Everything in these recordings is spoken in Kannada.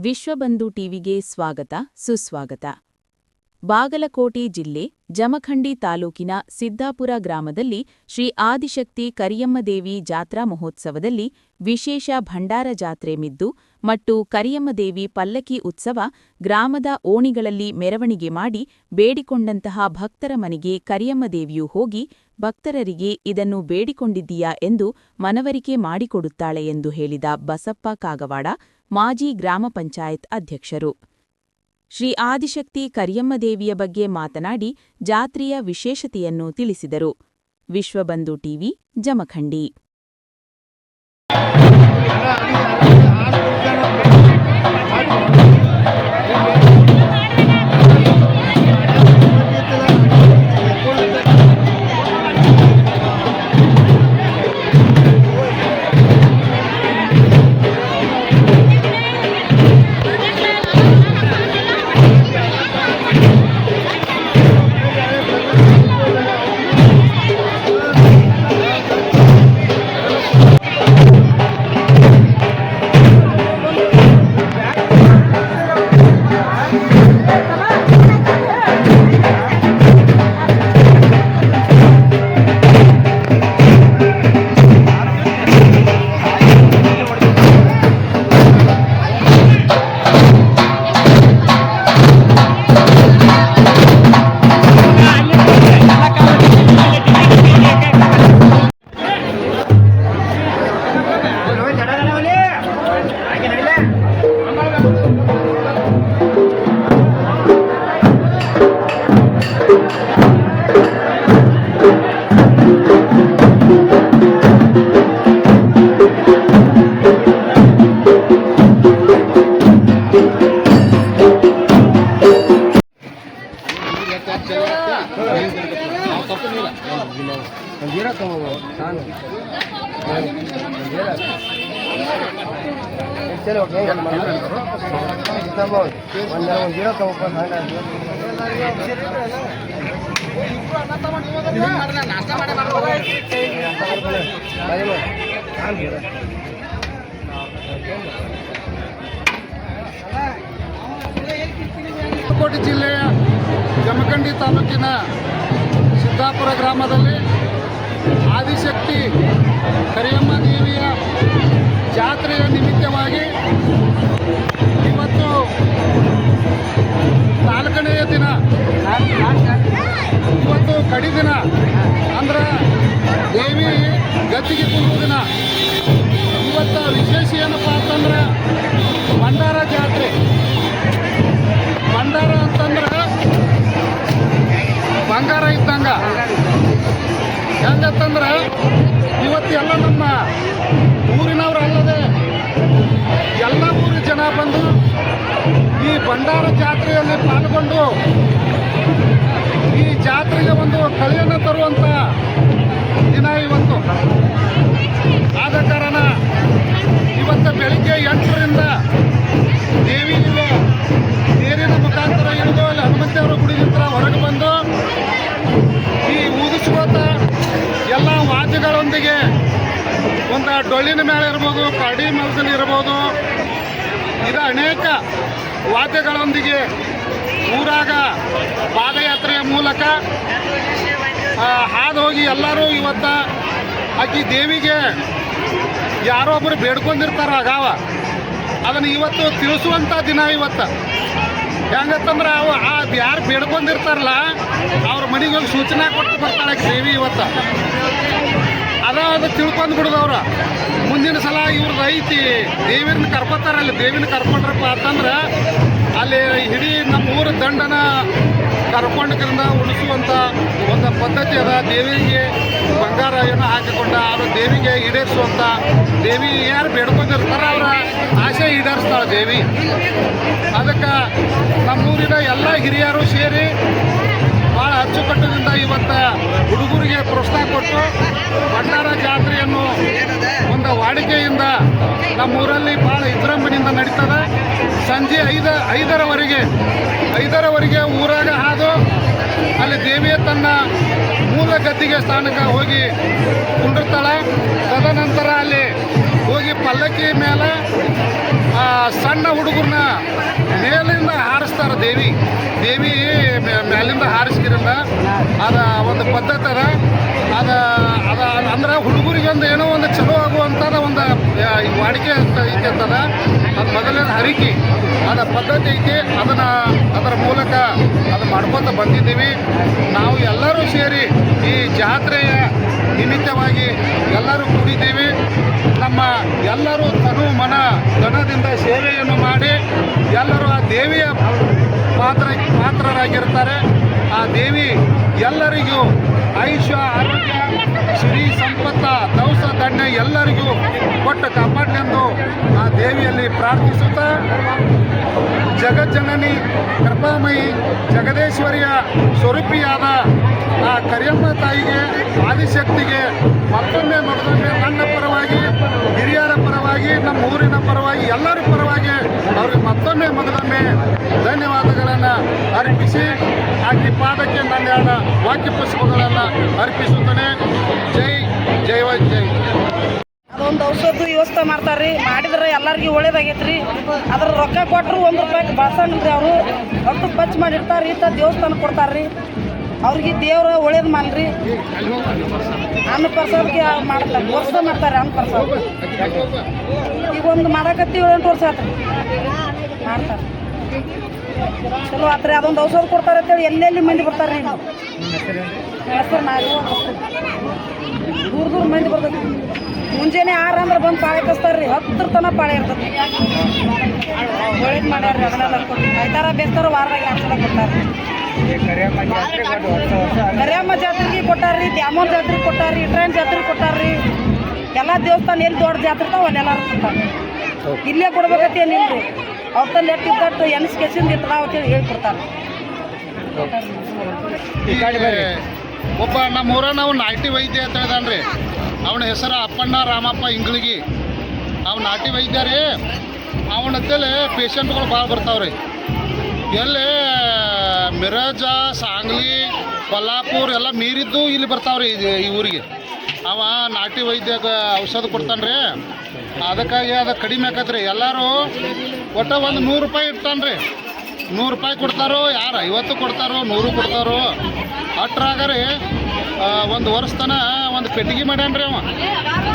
ವಿಶ್ವಬಂಧು ಟಿವಿಗೆ ಸ್ವಾಗತ ಸುಸ್ವಾಗತ. ಬಾಗಲಕೋಟೆ ಜಿಲ್ಲೆ ಜಮಖಂಡಿ ತಾಲೂಕಿನ ಸಿದ್ದಾಪುರ ಗ್ರಾಮದಲ್ಲಿ ಶ್ರೀ ಆದಿಶಕ್ತಿ ಕರಿಯಮ್ಮದೇವಿ ಜಾತ್ರಾ ಮಹೋತ್ಸವದಲ್ಲಿ ವಿಶೇಷ ಭಂಡಾರ ಜಾತ್ರೆ ಮಿದ್ದು ಮತ್ತು ಕರಿಯಮ್ಮದೇವಿ ಪಲ್ಲಕ್ಕಿ ಉತ್ಸವ ಗ್ರಾಮದ ಓಣಿಗಳಲ್ಲಿ ಮೆರವಣಿಗೆ ಮಾಡಿ ಬೇಡಿಕೊಂಡಂತಹ ಭಕ್ತರ ಮನೆಗೆ ಕರಿಯಮ್ಮದೇವಿಯು ಹೋಗಿ ಭಕ್ತರರಿಗೆ ಇದನ್ನು ಬೇಡಿಕೊಂಡಿದ್ದೀಯಾ ಎಂದು ಮನವರಿಕೆ ಮಾಡಿಕೊಡುತ್ತಾಳೆ ಎಂದು ಹೇಳಿದ ಬಸಪ್ಪ ಕಾಗವಾಡ, ಮಾಜಿ ಗ್ರಾಮ ಪಂಚಾಯತ್ ಅಧ್ಯಕ್ಷರು. ಶ್ರೀ ಆದಿಶಕ್ತಿ ಕರಿಯಮ್ಮದೇವಿಯ ಬಗ್ಗೆ ಮಾತನಾಡಿ ಜಾತ್ರೆಯ ವಿಶೇಷತೆಯನ್ನು ತಿಳಿಸಿದರು. ವಿಶ್ವಬಂಧು ಟಿವಿ, ಜಮಖಂಡಿ. ಬಾಗಲಕೋಟೆ ಜಿಲ್ಲೆಯ ಜಮಖಂಡಿ ತಾಲೂಕಿನ ಸಿದ್ದಾಪುರ ಗ್ರಾಮದಲ್ಲಿ ಆದಿಶಕ್ತಿ ಕರಿಯಮ್ಮ ದೇವಿಯ ಜಾತ್ರೆಯ ನಿಮಿತ್ತವಾಗಿ ಇವತ್ತು 4ನೇ ದಿನ, ಇವತ್ತು ಕಡಿ ದಿನ ಅಂದ್ರೆ ದೇವಿ ಗದ್ದಿಗೆ ಕುಂದು ದಿನ. ಇವತ್ತು ವಿಶೇಷ ಏನಪ್ಪ ಅಂತಂದ್ರೆ ಭಂಡಾರ ಜಾತ್ರೆ. ಭಂಡಾರ ಅಂತಂದ್ರೆ ಬಂಗಾರ ಇದ್ದಂಗ. ಹೆಂಗಂತಂದ್ರೆ ಇವತ್ತೆಲ್ಲ ನಮ್ಮ ಊರಿನವರಲ್ಲದೆ ಎಲ್ಲ ಊರಿನ ಜನ ಬಂದು ಈ ಭಂಡಾರ ಜಾತ್ರೆಯಲ್ಲಿ ಪಾಲ್ಗೊಂಡು ಈ ಜಾತ್ರೆಗೆ ಒಂದು ಕಳೆಯನ್ನು ತರುವಂಥ ದಿನ ಇವತ್ತು. ಆದ ಕಾರಣ ಇವತ್ತು ಬೆಳಿಗ್ಗೆ 8ರಿಂದ ದೇವಿಗೆ ನೀರಿನ ಮುಖಾಂತರ ಇಳಿದು ಅಲ್ಲಿ ಹನುಮಂತೇವರ ಗುಡಿ ಹತ್ರ ಹೊರಗೆ ಬಂದು ಈ ಊದಿಸುವಂಥ ಎಲ್ಲ ವಾದ್ಯಗಳೊಂದಿಗೆ ಒಂದು ಡೊಳ್ಳಿನ ಮೇಲೆ ಇರ್ಬೋದು, ಕರಡಿ ಮಲದಲ್ಲಿ ಇರ್ಬೋದು, ಇದು ಅನೇಕ ವಾದ್ಯಗಳೊಂದಿಗೆ ಊರಾಗ ಪಾದಯಾತ್ರೆಯ ಮೂಲಕ ಹಾದು ಹೋಗಿ ಎಲ್ಲರೂ ಇವತ್ತು ಆಕಿ ದೇವಿಗೆ ಯಾರೊಬ್ಬರು ಬೇಡ್ಕೊಂಡಿರ್ತಾರ ಆಗಾವ, ಅದನ್ನು ಇವತ್ತು ತಿಳಿಸುವಂಥ ದಿನ ಇವತ್ತು. ಹೆಂಗತ್ತಂದ್ರೆ ಯಾರು ಬೇಡ್ಕೊಂಡಿರ್ತಾರಲ್ಲ ಅವ್ರ ಮನೆಗೆ ಹೋಗಿ ಸೂಚನೆ ಕೊಟ್ಟು ಬರ್ತಾಳೆ ದೇವಿ ಇವತ್ತು. ಅದು ತಿಳ್ಕೊಂಡು ಬಿಡೋದವ್ರ ಮುಂದಿನ ಸಲ ಇವ್ರದ್ದು ಐತಿ ದೇವಿನ ಕರ್ಕೊತಾರಲ್ಲ. ದೇವಿನ ಕರ್ಕೊಂಡ್ರಪ್ಪ ಅಂತಂದ್ರೆ ಅಲ್ಲಿ ಇಡೀ ನಮ್ಮ ಊರ ದಂಡನ ಕರ್ಕೊಂಡ್ರಿಂದ ಉಳಿಸುವಂಥ ಒಂದು ಪದ್ಧತಿ ಅದ. ದೇವಿಗೆ ಬಂಗಾರ ಏನೋ ಹಾಕಿಕೊಂಡ ಅವರು ದೇವಿಗೆ ಈಡೇರಿಸುವಂಥ, ದೇವಿ ಯಾರು ಬೇಡ್ಕೊಂಡಿರ್ತಾರ ಅವರ ಆಸೆ ಈಡೇರಿಸ್ತಾಳೆ ದೇವಿ. ಅದಕ್ಕೆ ನಮ್ಮೂರಿನ ಎಲ್ಲ ಹಿರಿಯರು ಸೇರಿ ಭಾಳ ಅಚ್ಚುಕಟ್ಟದಿಂದ ಇವತ್ತು ಹುಡುಗರಿಗೆ ಪ್ರೋತ್ಸಾಹ ಕೊಟ್ಟು ಭಂಡಾರ ಜಾತ್ರೆಯನ್ನು ಒಂದು ವಾಡಿಕೆಯಿಂದ ನಮ್ಮೂರಲ್ಲಿ ಭಾಳ ವಿಜೃಂಭಣೆಯಿಂದ ನಡೀತದೆ. ಸಂಜೆ 5ರವರೆಗೆ ಊರಾಗ ಹಾದು ಅಲ್ಲಿ ದೇವಿಯ ತನ್ನ ಮೂಲ ಗದ್ದಿಗೆ ಸ್ಥಾನಕ್ಕೆ ಹೋಗಿ ಕುಂಡಿರ್ತಾಳೆ. ತದನಂತರ ಅಲ್ಲಿ ಹೋಗಿ ಪಲ್ಲಕ್ಕಿ ಮೇಲೆ ಸಣ್ಣ ಹುಡುಗರನ್ನ ಮೇಲಿಂದ ಹಾರಿಸ್ತಾರೆ. ದೇವಿ ಮೇಲಿಂದ ಹಾರಿಸ್ಕಿರಲ್ಲ. ಅದ ಒಂದು ಪದ್ಧತಿ ಅದ ಅಂದ್ರೆ ಹುಡುಗರಿಗೆ ಒಂದು ಏನೋ ಒಂದು ಚಲೋ ಆಗುವಂಥದ್ದು ಒಂದು ವಾಡಿಕೆ ಐತೆ ಅಂತದ. ಅದು ಮೊದಲನೇ ಹರಿಕೆ ಅದ ಪದ್ಧತಿ ಐತಿ. ಅದರ ಮೂಲಕ ಅದು ಮಾಡ್ಕೊತ ಬಂದಿದ್ದೀವಿ. ನಾವು ಎಲ್ಲರೂ ಸೇರಿ ಈ ಜಾತ್ರೆಯ ನಿಮಿತ್ತವಾಗಿ ಎಲ್ಲರೂ ಕೂಡಿದ್ದೀವಿ. ನಮ್ಮ ಎಲ್ಲರೂ ತನು ಮನ ಧನದಿಂದ ಸೇವೆಯನ್ನು ಮಾಡಿ ಎಲ್ಲರೂ ಆ ದೇವಿಯ ಪಾತ್ರರಾಗಿರ್ತಾರೆ. ಆ ದೇವಿ ಎಲ್ಲರಿಗೂ ಆಯುಷ್ಯ, ಆರೋಗ್ಯ, ಶ್ರೀ ಸಂಪತ್ತ, ದವಸ ಧಾನ್ಯ ಎಲ್ಲರಿಗೂ ಕೊಟ್ಟು ಕಾಪಾಡಲೆಂದು ಆ ದೇವಿಯಲ್ಲಿ ಪ್ರಾರ್ಥಿಸುತ್ತಾ, ಜಗಜ್ಜನನಿ ಕೃಪಾಮಯಿ ಜಗದೇಶ್ವರಿಯ ಸ್ವರೂಪಿಯಾದ ಆ ಕರಿಯಮ್ಮ ತಾಯಿಗೆ, ಆದಿಶಕ್ತಿಗೆ ಮತ್ತೊಮ್ಮೆ ನನ್ನ ಪರವಾಗಿ, ಹಿರಿಯರ ಪರವಾಗಿ, ನಮ್ಮ ಊರಿನ ಪರವಾಗಿ, ಎಲ್ಲರ ಪರವಾಗಿ ಅವ್ರಿಗೆ ಮತ್ತೊಮ್ಮೆ ಧನ್ಯವಾದಗಳನ್ನು ಅರ್ಪಿಸಿ ಆಕೆ ಪಾದಕ್ಕೆ ನನ್ನ ವಾಕ್ಯ ಪುಷ್ಪಗಳನ್ನು ಅರ್ಪಿಸುತ್ತೇನೆ. ಜೈ ಜೈ. ಅದೊಂದು ಔಷಧ ವ್ಯವಸ್ಥೆ ಮಾಡ್ತಾರೆ ರೀ. ಮಾಡಿದ್ರೆ ಎಲ್ಲರಿಗೂ ಒಳ್ಳೇದಾಗೈತೆ. ಅದ್ರ ರೊಕ್ಕ ಕೊಟ್ಟರು 1 ರೂಪಾಯಿಗೆ ಬಳಸಂಗಿಲ್ರಿ. ಅವರು ರೊಕ್ಕ ಖರ್ಚು ಮಾಡಿರ್ತಾರೆ. ಇಂಥ ದೇವಸ್ಥಾನ ಕೊಡ್ತಾರೆ ರೀ. ಅವ್ರಿಗೆ ದೇವ್ರ ಒಳ್ಳೇದು ಮಾಡ್ರಿ. ಅನ್ನ ಪ್ರಸಾದಕ್ಕೆ ಮಾಡ್ತಾರೆ, ವರ್ಷ ಮಾಡ್ತಾರೆ ಅನ್ನ ಪ್ರಸಾದ. ಈಗ ಒಂದು ಮಾಡಕತ್ತಿ 7-8 ವರ್ಷ ಆತ್ರಿ ಮಾಡ್ತಾರೆ. ಚಲೋ ಆತ್ರಿ. ಅದೊಂದು ಔಷಧ ಕೊಡ್ತಾರೆ ಅಂತೇಳಿ ಎಲ್ಲೆಲ್ಲಿ ಮಂದಿ ಬರ್ತಾರೆ ರೀ. ಹೆಸರು ನಾವು ದೂರ ಮಂದಿ ಬರ್ತೈತಿ. ಮುಂಜಾನೆ 6 ಅಂದ್ರೆ ಬಂದು ಪಾಳೆ ಕಸ್ತಾರೆ ರೀ. 10 ತನಕ ಪಾಳೆ ಇರ್ತೈತಿ. ಒಳ್ಳೇದು ಮಾಡ್ಯಾರ ರೀ. ಅದನ್ನೆಲ್ಲ ಐತಾರ ಬೇಸ್ತಾರ ವಾರದಾಗ 2 ಸಲ ಕೊಡ್ತಾರೆ. ಕರಿಯಮ್ಮ ಜಾತ್ರೆಗೆ ಕೊಟ್ಟಾರ್ರಿ, ದ್ಯಾಮೋನ್ ಜಾತ್ರೆಗೆ ಕೊಟ್ಟಾರ್ರಿ, ಇಟ್ರಾಯನ್ ಜಾತ್ರೆಗೆ ಕೊಟ್ಟಾರ್ರಿ. ಎಲ್ಲ ದೇವಸ್ಥಾನ ಎಲ್ಲಿ ದೊಡ್ಡ ಜಾತ್ರೆ ಇರ್ತಾವ ಅಲ್ಲೆಲ್ಲ ಕೊಡ್ತಾರೆ. ಇಲ್ಲೇ ಕೊಡ್ಬೇಕಂತ ಏನಿಲ್ರಿ. ಅವ್ರ ತಲ್ಲಿ ಎಟ್ಟಿದ್ದಟ್ಟು ಕೆಸಿಂದ ಇರ್ತದ ಅಂತೇಳಿ ಹೇಳ್ಕೊಡ್ತಾರೆ. ಒಬ್ಬ ನಮ್ಮೂರ ನಾವು ನಾಟಿ ವೈದ್ಯ ಅಂತ ಹೇಳಿದಾನ್ರಿ. ಅವನ ಹೆಸರು ಅಪ್ಪಣ್ಣ ರಾಮಪ್ಪ ಇಂಗ್ಳಿಗಿ. ಅವ್ನು ನಾಟಿ ವೈದ್ಯ ರೀ. ಅವನತ್ತೇಳಿ ಪೇಷಂಟ್ಗಳು ಭಾಳ ಬರ್ತಾವ್ರಿ. ಎಲ್ಲಿ ಮಿರಜ, ಸಾಂಗ್ಲಿ, ಕೊಲ್ಲಾಪುರ ಎಲ್ಲ ಮೀರಿದ್ದು ಇಲ್ಲಿ ಬರ್ತಾವ್ರಿ ಈ ಊರಿಗೆ. ಅವ ನಾಟಿ ವೈದ್ಯಗ ಔಷಧ ಕೊಡ್ತಾನ್ರಿ. ಅದಕ್ಕಾಗಿ ಅದು ಕಡಿಮೆ ಆಕತ್ರಿ. ಎಲ್ಲರೂ ಒಟ್ಟು ಒಂದು 100 ರೂಪಾಯಿ ಇರ್ತಾನ್ರಿ. 100 ರೂಪಾಯಿ ಕೊಡ್ತಾರೋ, ಯಾರು 50 ಕೊಡ್ತಾರೋ, 100 ಕೊಡ್ತಾರೋ. ಅಟ್ರಾಗರಿ 1 ವರ್ಷ ತನ ಒಂದು ಪೆಟ್ಟಿಗೆ ಮಾಡ್ಯಾನ್ರಿ ಅವ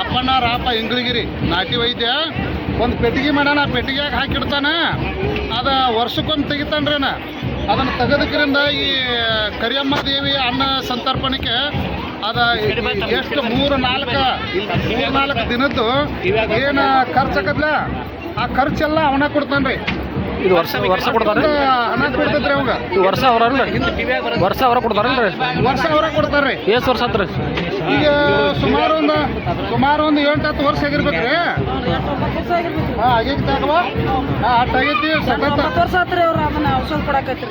ಅಪ್ಪಣ್ಣ ರಾಪ ಇಂಗ್ಳಿಗಿರಿ ನಾಟಿ ವೈದ್ಯ. ಒಂದು ಪೆಟ್ಟಿಗೆ ಮಾಡ್ಯಾನ. ಆ ಪೆಟ್ಟಿಗೆಯಾಗ ಹಾಕಿಡ್ತಾನೆ. ಅದು ವರ್ಷಕ್ಕೊಮ್ಮೆ ತೆಗಿತಾನ್ರಿ. ಅದನ್ನು ತೆಗೆದಕ್ರಿಂದ ಈ ಕರಿಯಮ್ಮ ದೇವಿ ಅನ್ನ ಸಂತರ್ಪಣೆಗೆ ಅದ ಎಷ್ಟು 3-4 ದಿನದ್ದು ಏನು ಖರ್ಚಾಕದ್ಲ ಆ ಖರ್ಚೆಲ್ಲ ಅವನ ಕೊಡ್ತಾನ್ರಿ. ಇದು ವರ್ಷ ಕೊಡ್ತಾರೆ. ಹಣ ಕೊಡ್ತೈತ್ರಿ ಅವಾಗ. ವರ್ಷ ಅವರ ಕೊಡ್ತಾರಲ್ರಿ. ವರ್ಷ ಅವರ ಕೊಡ್ತಾರ್ರಿ. ಎಷ್ಟು ವರ್ಷ ಆತ್ರಿ? ಈಗ ಸುಮಾರು ಒಂದು 8-10 ವರ್ಷ ಆಗಿರ್ಬೇಕ್ರಿ. ಆಗೈತಾಗವಾ ಆಗೈತಿ. 10 ವರ್ಷ ಆತ್ರಿ. ಅವ್ರು ಅದನ್ನ ಔಷಧ ಕೊಡಕೈತ್ರಿ.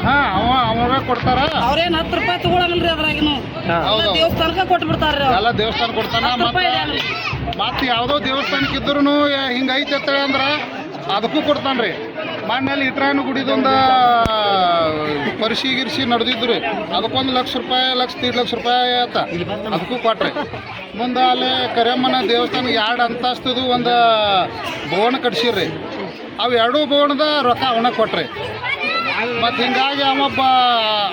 ಅವರ ಕೊಡ್ತಾರ. ಅವ್ರೇನು 10 ರೂಪಾಯಿ ತಗೊಳಂಗಿಲ್ರಿ. ಅದ್ರಾಗಿನು ದೇವಸ್ಥಾನಕ್ಕೆ ಕೊಟ್ಟು ಬಿಡ್ತಾರ್ರಿ. ಎಲ್ಲ ದೇವಸ್ಥಾನ ಕೊಡ್ತಾನ. ಮತ್ತೆ ಯಾವುದೋ ದೇವಸ್ಥಾನಕ್ಕೆ ಇದ್ರು ಹಿಂಗೈತೆ ಅಂತೇಳಿ ಅಂದ್ರೆ ಅದಕ್ಕೂ ಕೊಡ್ತಾನ್ರಿ. ಮಣ್ಣಲ್ಲಿ ಇಟ್ರಾಯನ ಗುಡಿದೊಂದು ಪರಿಶೀಗಿರಿಸಿ ನಡೆದಿದ್ರು. ಅದಕ್ಕೊಂದು ₹1,00,000 1,00,000 1,50,000 ರೂಪಾಯಿ ಆಯ್ತ. ಅದಕ್ಕೂ ಕೊಟ್ರಿ. ಮುಂದೆ ಅಲ್ಲಿ ಕರಿಯಮ್ಮನ ದೇವಸ್ಥಾನ 2 ಅಂತಸ್ತದು ಒಂದು ಭವನ ಕಟ್ಸಿರ್ರಿ. ಅವು 2 ಭವನದ ರೊಕ್ಕ ಅವನ ಕೊಟ್ರಿ. ಮತ್ತು ಹಿಂಗಾಗಿ ಅವೊಬ್ಬ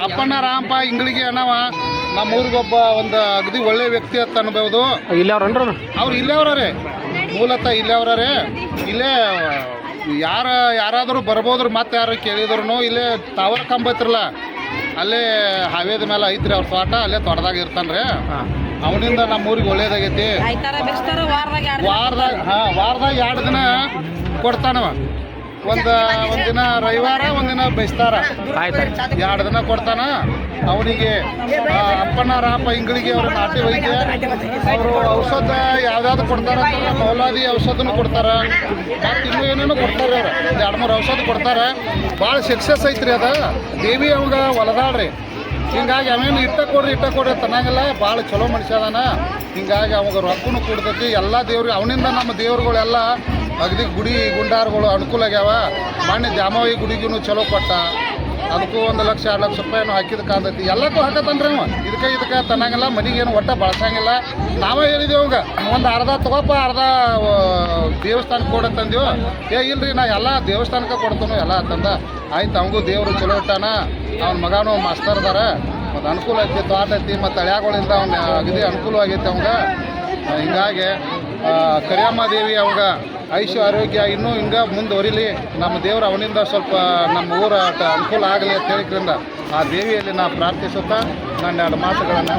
ಅಪ್ಪಣ್ಣ ರಾಮಪ್ಪ ಇಂಗ್ಳಿಗೆ ಅನ್ನವ ನಮ್ಮೂರಿಗೊಬ್ಬ ಒಂದು ಅಗದಿ ಒಳ್ಳೆ ವ್ಯಕ್ತಿ ಅಂತ ಅನ್ಬೋದು. ಅವ್ರು ಇಲ್ಲೇ ಅವ್ರೇ, ಮೂಲತಃ ಇಲ್ಲೇ ಅವ್ರೇ. ಇಲ್ಲೇ ಯಾರಾದರೂ ಬರ್ಬೋದ್ರಿ. ಮತ್ತೆ ಯಾರು ಕೇಳಿದ್ರು ಇಲ್ಲೇ ಟವರ್ ಕಂಬ ಐತ್ರಲ್ಲ ಅಲ್ಲೇ ಹಾವೇದ ಮೇಲೆ ಐತ್ರಿ ಅವ್ರ ತೋಟ. ಅಲ್ಲೇ ತೋಟದಾಗ ಇರ್ತಾನ್ರಿ. ಅವನಿಂದ ನಮ್ಮೂರಿಗೆ ಒಳ್ಳೇದಾಗೈತಿ. ವಾರದಾಗ 2 ದಿನ ಕೊಡ್ತಾನವ. ಒಂದಿನ ರವಿವಾರ, ಒಂದಿನ ಬೈಸ್ತಾರ. 2 ದಿನ ಕೊಡ್ತಾನ. ಅವನಿಗೆ ಅಪ್ಪಣ್ಣ ರಾಪ ಇಂಗ್ಳಿಗೆ ಅವ್ರ ನಾಟಿ ವೈದ್ಯ. ಅವರು ಔಷಧ ಯಾವ್ದಾದ್ರು ಕೊಡ್ತಾರ. ಮೌಲಾದಿ ಔಷಧನೂ ಕೊಡ್ತಾರ. ಮತ್ತು ಇನ್ನೂ ಏನೇನೋ ಕೊಡ್ತಾರೆ. ಅವ್ರು 2-3 ಔಷಧ ಕೊಡ್ತಾರೆ. ಭಾಳ ಸಕ್ಸಸ್ ಐತ್ರಿ. ಅದ ದೇವಿ ಅವಾಗ ಹೊಲದಾಳ್ರಿ. ಹಿಂಗಾಗಿ ಅವೇನು ಇಟ್ಟ ಕೊಡ್ರಿ ತನ್ನಾಗೆಲ್ಲ ಭಾಳ ಚಲೋ ಮನುಷ್ಯ ಅದಾನ. ಹಿಂಗಾಗಿ ಅವಾಗ ರೊಕ್ಕನು ಕೊಡ್ತೈತಿ. ಎಲ್ಲ ದೇವ್ರಿಗೆ ಅವನಿಂದ ನಮ್ಮ ದೇವ್ರುಗಳೆಲ್ಲ ಅಗದಿ ಗುಡಿ ಗುಂಡಾರುಗಳು ಅನುಕೂಲ ಆಗ್ಯಾವ. ಮೊನ್ನೆ ದ್ಯಾಮವ್ವ ಗುಡಿಗೂ ಚಲೋ ಕೊಟ್ಟ. ಅದಕ್ಕೂ 1 ಲಕ್ಷ 2 ಲಕ್ಷ ರೂಪಾಯಿನೂ ಹಾಕಿದ ಕಾಂತೈತಿ ಎಲ್ಲಕ್ಕೂ ಹಾಕತ್ತನ್ರಿ ಅವ ಇದಕ್ಕೆ ಮನೆಗೇನು ಒಟ್ಟ ಬಳಸಂಗಿಲ್ಲ ನಾವೇ ಹೇಳಿದೆವು ಅವಾಗ ಒಂದು ಅರ್ಧ ತಗೋಪ ಅರ್ಧ ದೇವಸ್ಥಾನಕ್ಕೆ ಕೊಡತ್ತಂದೀವು ಇಲ್ರಿ ನಾ ಎಲ್ಲ ದೇವಸ್ಥಾನಕ್ಕೆ ಕೊಡ್ತಾನು ಎಲ್ಲ ಅಂತಂದ ಆಯ್ತು ಅವಂಗೂ ದೇವರು ಚಲೋ ಇಟ್ಟಾನ ಅವ್ನ ಮಗನೂ ಮಾಸ್ತರ್ ಅದಾರ ಮತ್ತು ಅನುಕೂಲ ಐತಿ ತೋಟ ಐತಿ ಮತ್ತು ಹಳ್ಯಾಗಳಿಂದ ಅವ್ನ ಅಗದಿ ಅನುಕೂಲವಾಗೈತಿ ಅವಂಗ ಹಿಂಗಾಗಿ ಕರಿಯಮ್ಮ ದೇವಿ ಅವಾಗ ಆರೋಗ್ಯ ಇನ್ನೂ ಹಿಂಗೆ ಮುಂದುವರಿಲಿ ನಮ್ಮ ದೇವರು ಅವನಿಂದ ಸ್ವಲ್ಪ ನಮ್ಮ ಊರ ಅನುಕೂಲ ಆಗಲಿ ಅಂತ ಹೇಳಿದ್ರಿಂದ ಆ ದೇವಿಯಲ್ಲಿ ನಾ ಪ್ರಾರ್ಥಿಸುತ್ತಾ ನನ್ನ 2 ಮಾತುಗಳನ್ನು